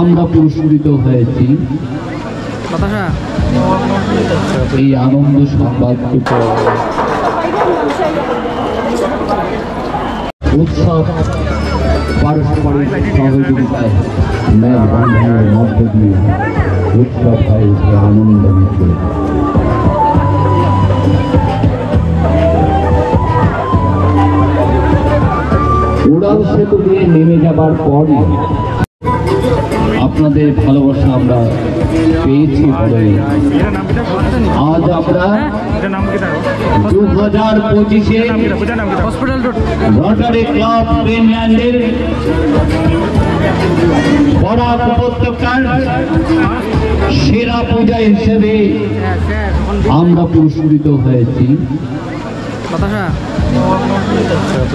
আমরা পুরস্কৃত হয়েছি। এই আনন্দ সংবাদটুকু উৎসব পারস্পরিক সহযোগিতায় মেলবন্ধনের মধ্য দিয়ে উৎসব হয় উঠে আনন্দ মিছিল। উড়াল সেতু দিয়ে নেমে যাবার পরই আপনাদের ভালোবাসা আমরা পেয়েছি বলে আজ আমরা 2025-এ রটারি ক্লাব ফিনল্যান্ডের বরাক উপত্যকার সেরা পূজা হিসেবে আমরা পুরস্কৃত হয়েছি।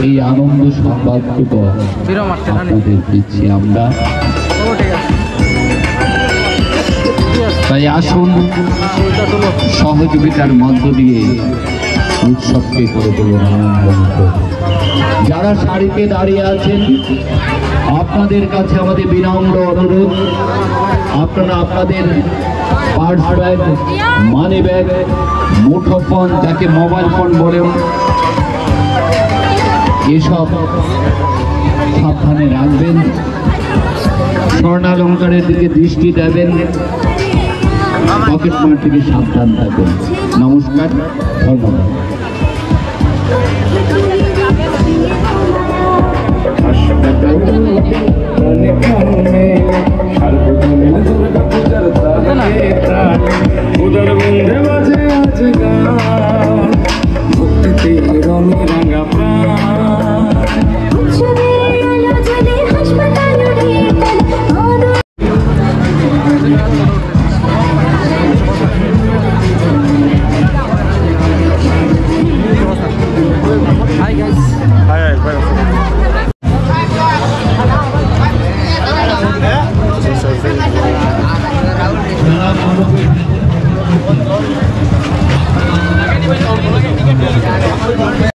এই আনন্দ সংবাদটুকু আপনাদের দিচ্ছি আমরা। তাই আসুন সহযোগিতার মধ্য দিয়ে উৎসবকে করে তুলুন আনন্দিত। যারা সারিতে দাঁড়িয়ে আছেন আপনাদের কাছে আমাদের বিনম্র অনুরোধ, আপনারা আপনাদের পার্স ব্যাগ, মানি ব্যাগ, মুঠোফোন যাকে মোবাইল ফোন বলেন এসব সাবধানে রাখবেন। স্বর্ণালঙ্কারের দিকে দৃষ্টি দেবেন, পকেট মার থেকে সাবধান থাকবেন। নমস্কার, ধন্যবাদ।